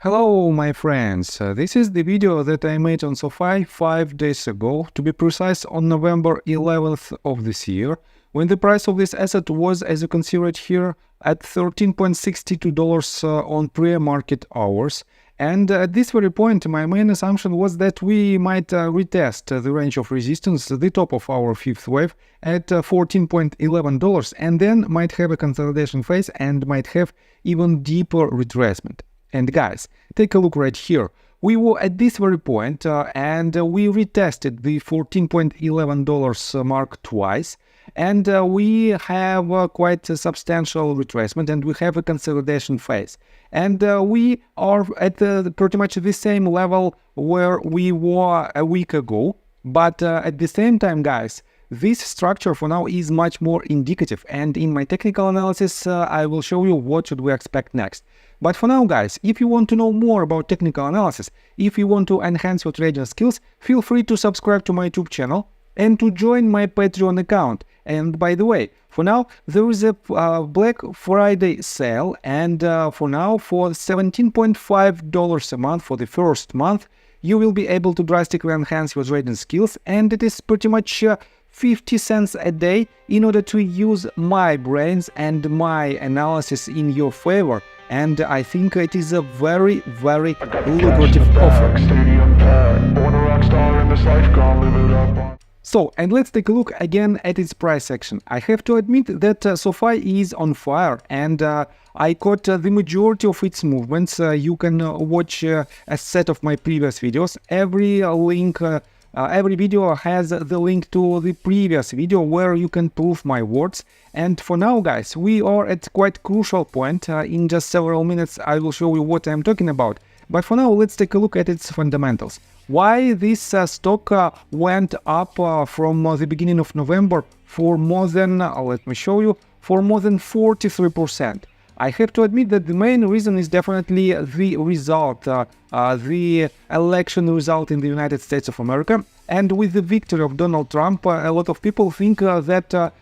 Hello my friends, this is the video that I made on SOFI 5 days ago, to be precise on November 11th of this year, when the price of this asset was, as you can see right here, at $13.62 on pre-market hours. And at this very point, my main assumption was that we might retest the range of resistance, the top of our fifth wave, at $14.11, and then might have a consolidation phase and might have even deeper retracement. And guys, take a look right here. We were at this very point and we retested the $14.11 mark twice, and we have quite a substantial retracement, and we have a consolidation phase. And we are at pretty much the same level where we were a week ago, but at the same time, guys, this structure for now is much more indicative, and in my technical analysis I will show you what should we expect next. But for now, guys, if you want to know more about technical analysis, if you want to enhance your trading skills, feel free to subscribe to my YouTube channel and to join my Patreon account. And by the way, for now there is a Black Friday sale, and for now for $17.5 a month for the first month, you will be able to drastically enhance your trading skills, and it is pretty much 50 cents a day in order to use my brains and my analysis in your favor. And I think it is a very, very lucrative offer. So, and let's take a look again at its price action. I have to admit that SOFI is on fire, and I caught the majority of its movements. You can watch a set of my previous videos. Every video has the link to the previous video where you can prove my words. And for now, guys, we are at quite crucial point. In just several minutes I will show you what I'm talking about. But for now, let's take a look at its fundamentals. Why this stock went up from the beginning of November for more than, let me show you, for more than 43%. I have to admit that the main reason is definitely the result, the election result in the United States of America. And with the victory of Donald Trump, a lot of people think that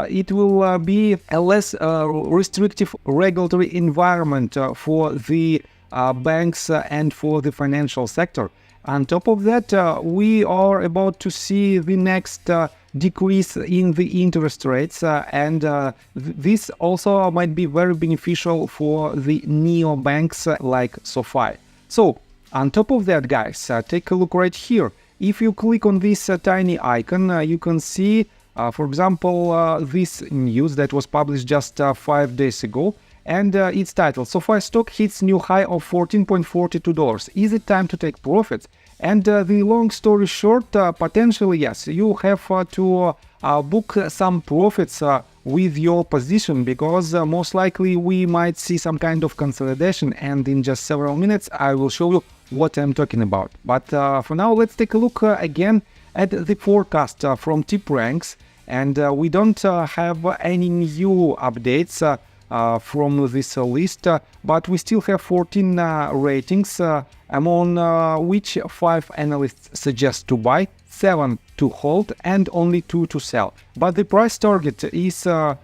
it will be a less restrictive regulatory environment for the banks and for the financial sector. On top of that, we are about to see the next decrease in the interest rates, and this also might be very beneficial for the neo-banks like SOFI. So, on top of that, guys, take a look right here. If you click on this tiny icon, you can see, for example, this news that was published just 5 days ago, and it's titled "SOFI stock hits new high of $14.42. Is it time to take profits?" And the long story short, potentially yes, you have to book some profits with your position, because most likely we might see some kind of consolidation, and in just several minutes I will show you what I'm talking about. But for now, let's take a look again at the forecast from TipRanks, and we don't have any new updates from this list, but we still have 14 ratings, among which 5 analysts suggest to buy, 7 to hold, and only 2 to sell. But the price target is the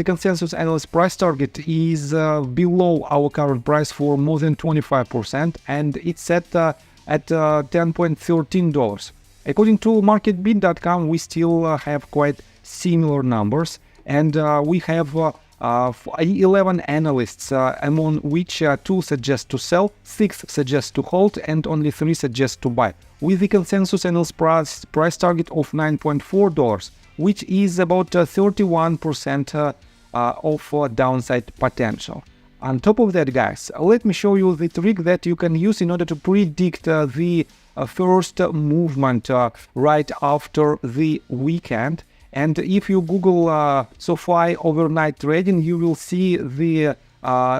consensus analyst price target is below our current price for more than 25%, and it's set at $10.13. According to marketbeat.com, we still have quite similar numbers, and we have 11 analysts, among which 2 suggest to sell, 6 suggest to hold, and only 3 suggest to buy, with the consensus analyst price target of $9.4, which is about 31% of downside potential. On top of that, guys, let me show you the trick that you can use in order to predict the first movement right after the weekend. And if you Google SOFI overnight trading, you will see the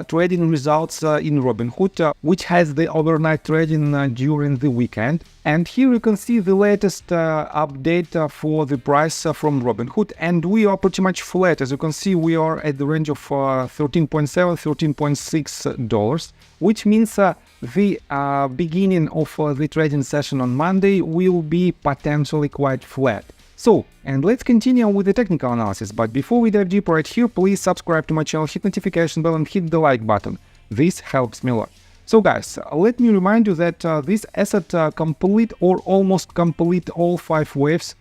trading results in Robinhood, which has the overnight trading during the weekend. And here you can see the latest update for the price from Robinhood, and we are pretty much flat. As you can see, we are at the range of $13.7, $13.6, which means the beginning of the trading session on Monday will be potentially quite flat. So, and let's continue with the technical analysis, but before we dive deeper right here, please subscribe to my channel, hit notification bell and hit the like button. This helps me a lot. So guys, let me remind you that this asset complete or almost complete all 5 waves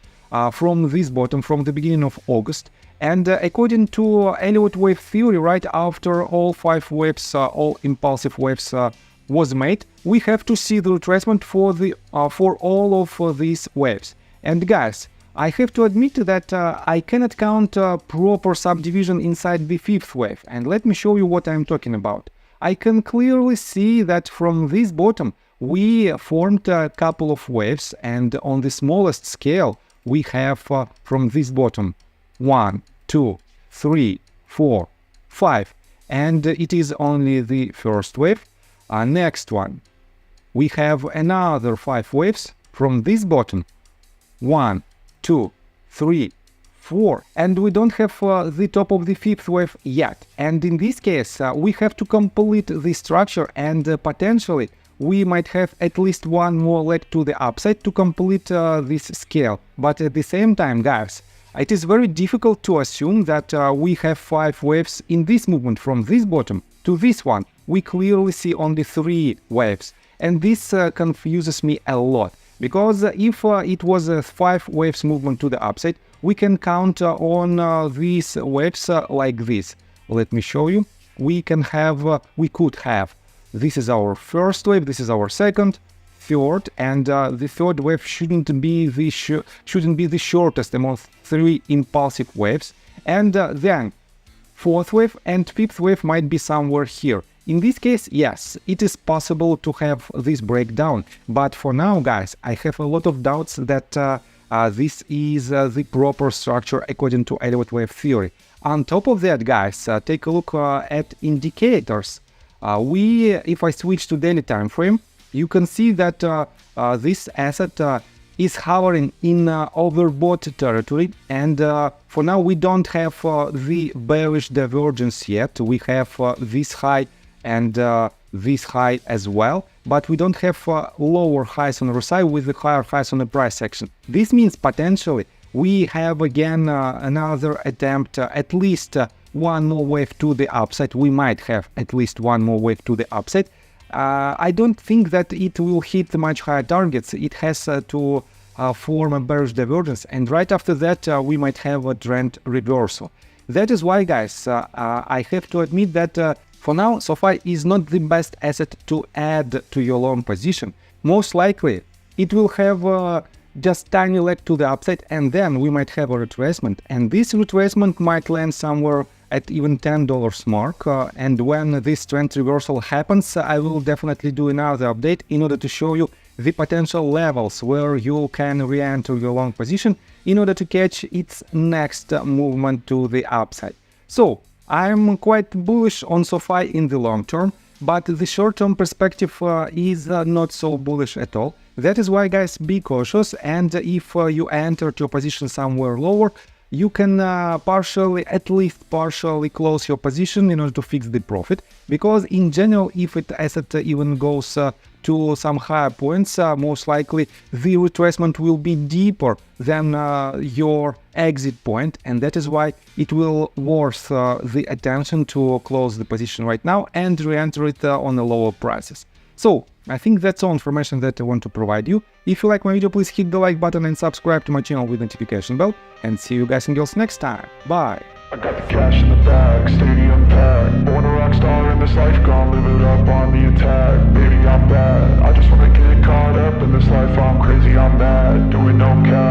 from this bottom from the beginning of August. And according to Elliott wave theory, right after all 5 waves, all impulsive waves was made, we have to see the retracement for all of these waves. And guys, I have to admit that I cannot count proper subdivision inside the 5th wave. And let me show you what I'm talking about. I can clearly see that from this bottom we formed a couple of waves, and on the smallest scale we have from this bottom 1, 2, 3, 4, 5, and it is only the first wave. Next one, we have another 5 waves from this bottom, 1, 2, 3, 4, and we don't have the top of the 5th wave yet. And in this case we have to complete the structure, and potentially we might have at least one more leg to the upside to complete this scale. But at the same time, guys, it is very difficult to assume that we have 5 waves in this movement from this bottom to this one. We clearly see only 3 waves, and this confuses me a lot, because if it was a 5 waves movement to the upside, we can count on these waves like this. Let me show you. We could have, this is our first wave, this is our second, third, and the third wave shouldn't be the shortest among 3 impulsive waves, and then 4th wave and 5th wave might be somewhere here. In this case, yes, it is possible to have this breakdown, but for now, guys, I have a lot of doubts that this is the proper structure according to Elliott wave theory. On top of that, guys, take a look at indicators. If I switch to daily time frame, you can see that this asset is hovering in overbought territory, and for now we don't have the bearish divergence yet. We have this high and this high as well, but we don't have lower highs on the side with the higher highs on the price section. This means potentially we have again another attempt, at least one more wave to the upside. We might have at least one more wave to the upside. I don't think that it will hit much higher targets. It has to form a bearish divergence, and right after that we might have a trend reversal. That is why, guys, I have to admit that for now SOFI is not the best asset to add to your long position. Most likely it will have just tiny leg to the upside, and then we might have a retracement, and this retracement might land somewhere at even $10 mark, and when this trend reversal happens, I will definitely do another update in order to show you the potential levels where you can re-enter your long position in order to catch its next movement to the upside. So I'm quite bullish on SOFI in the long term, but the short-term perspective is not so bullish at all. That is why, guys, be cautious, and if you entered your position somewhere lower, you can at least partially close your position in order to fix the profit, because in general, if it asset even goes to some higher points, most likely the retracement will be deeper than your exit point, and that is why it will worth the attention to close the position right now and re-enter it on the lower prices. So I think that's all information that I want to provide you. If you like my video, please hit the like button and subscribe to my channel with notification bell, and see you guys and girls next time. Bye! I got the cash in the bag, stadium packed. Born a rock star in this life, gon' live it up on the attack. Baby, I'm bad, I just wanna get caught up in this life, I'm crazy, I'm mad. Doing no cap.